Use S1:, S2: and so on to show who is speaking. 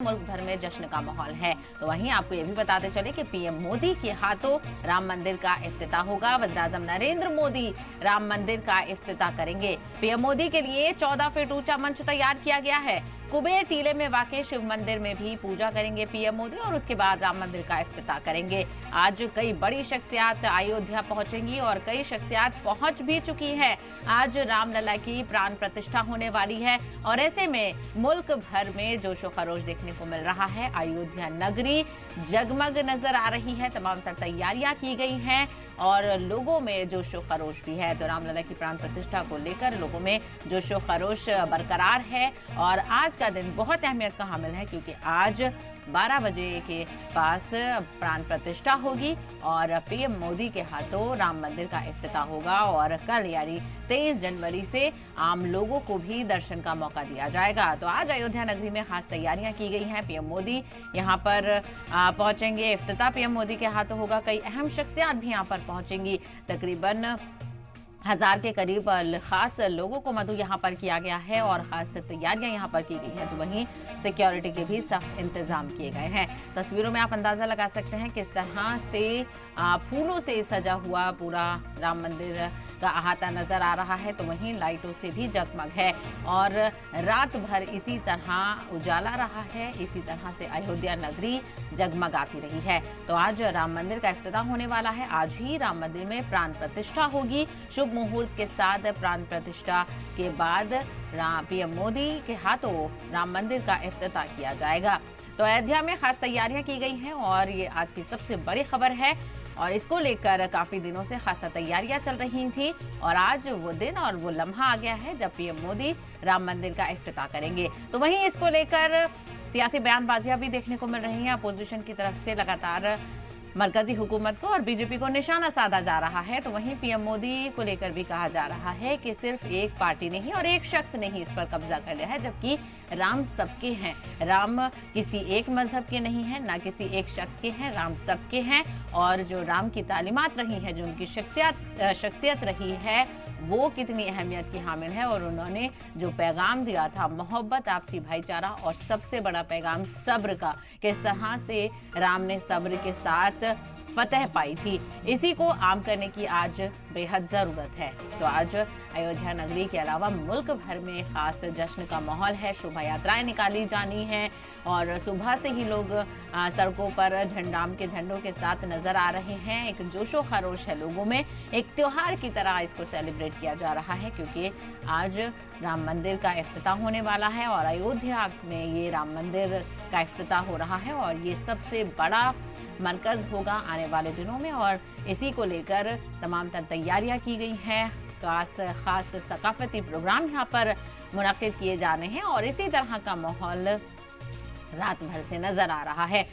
S1: मुल्क भर में जश्न का माहौल है। तो वहीं आपको ये भी बताते चले कि पीएम मोदी के हाथों राम मंदिर का इफ्तिताह होगा। वज़ीर-ए-आज़म नरेंद्र मोदी राम मंदिर का इफ्तिताह करेंगे। पीएम मोदी के लिए 14 फीट ऊंचा मंच तैयार किया गया है। कुबेर टीले में वाक़े शिव मंदिर में भी पूजा करेंगे पीएम मोदी और उसके बाद राम मंदिर का इफ्तिताह करेंगे। आज कई बड़ी शख्सियत अयोध्या पहुंचेंगी और कई शख्सियत पहुंच भी चुकी हैं। आज रामलला की प्राण प्रतिष्ठा होने वाली है और ऐसे में मुल्क भर में जोशो खरोश देखने को मिल रहा है। अयोध्या नगरी जगमग नजर आ रही है। तमाम तर तैयारियां की गई हैं और लोगों में जोशो खरोश भी है। तो रामलला की प्राण प्रतिष्ठा को लेकर लोगों में जोशो खरोश बरकरार है और आज का दिन बहुत अहमियत का हामिल है क्योंकि आज 12 बजे के पास प्राण प्रतिष्ठा होगी और पीएम मोदी के हाथों राम मंदिर का इफ्तिताह होगा और कल यानी 23 जनवरी से आम लोगों को भी दर्शन का मौका दिया जाएगा। तो आज अयोध्या नगरी में खास तैयारियां की गई हैं। पीएम मोदी यहां पर पहुंचेंगे। इफ्तिताह पीएम मोदी के हाथों होगा। कई अहम शख्सियत भी यहां पर पहुंचेंगी। तकरीबन 1000 के करीब खास लोगों को मदऊ यहाँ पर किया गया है और खास तैयारियां यहाँ पर की गई हैं। तो वहीं सिक्योरिटी के भी सख्त इंतजाम किए गए हैं। तस्वीरों में आप अंदाजा लगा सकते हैं किस तरह से फूलों से सजा हुआ पूरा राम मंदिर का अहाता नजर आ रहा है। तो वहीं लाइटों से भी जगमग है और रात भर इसी तरह उजाला रहा है। इसी तरह से अयोध्या नगरी जगमगाती रही है। तो आज राम मंदिर का इफ्तिताह होने वाला है। आज ही राम मंदिर में प्राण प्रतिष्ठा होगी। शुभ मुहूर्त के साथ प्राण प्रतिष्ठा के बाद पीएम मोदी के हाथों राम मंदिर का इफ्तिताह किया जाएगा। तो अयोध्या में खास तैयारियां की गई हैं और ये आज की सबसे बड़ी खबर है और इसको लेकर काफी दिनों से खासा तैयारियां चल रही थी और आज वो दिन और वो लम्हा आ गया है जब पीएम मोदी राम मंदिर का इफ्तिताह करेंगे। तो वहीं इसको लेकर सियासी बयानबाजियां भी देखने को मिल रही हैं। अपोजिशन की तरफ से लगातार मरकजी हुकूमत को और बीजेपी को निशाना साधा जा रहा है। तो वहीं पीएम मोदी को लेकर भी कहा जा रहा है कि सिर्फ एक पार्टी ने ही और एक शख्स ने ही इस पर कब्जा कर लिया है, जबकि राम सबके हैं। राम किसी एक मजहब के नहीं है, ना किसी एक शख्स के हैं। राम सबके हैं और जो राम की तालीमात रही है, जो उनकी शख्सियत रही है, वो कितनी अहमियत की हामिल है और उन्होंने जो पैगाम दिया था मोहब्बत, आपसी भाईचारा और सबसे बड़ा पैगाम सब्र का, किस तरह से राम ने सब्र के साथ फतह पाई थी, इसी को आम करने की आज बेहद जरूरत है। तो आज अयोध्या नगरी के अलावा मुल्क भर में खास जश्न का माहौल है। शोभा यात्राएं निकाली जानी हैं और सुबह से ही लोग सड़कों पर झंडाम के झंडों के साथ नजर आ रहे हैं। एक जोशो खरोश है लोगों में, एक त्योहार की तरह इसको सेलिब्रेट किया जा रहा है क्योंकि आज राम मंदिर का इफ्तिताह होने वाला है और अयोध्या में ये राम मंदिर का इफ्तिताह हो रहा है और ये सबसे बड़ा मरकज होगा आने वाले दिनों में और इसी को लेकर तमाम तर तैयारियां की गई हैं। खास सकाफती प्रोग्राम यहाँ पर मुनक्किद किए जाने हैं और इसी तरह का माहौल रात भर से नजर आ रहा है।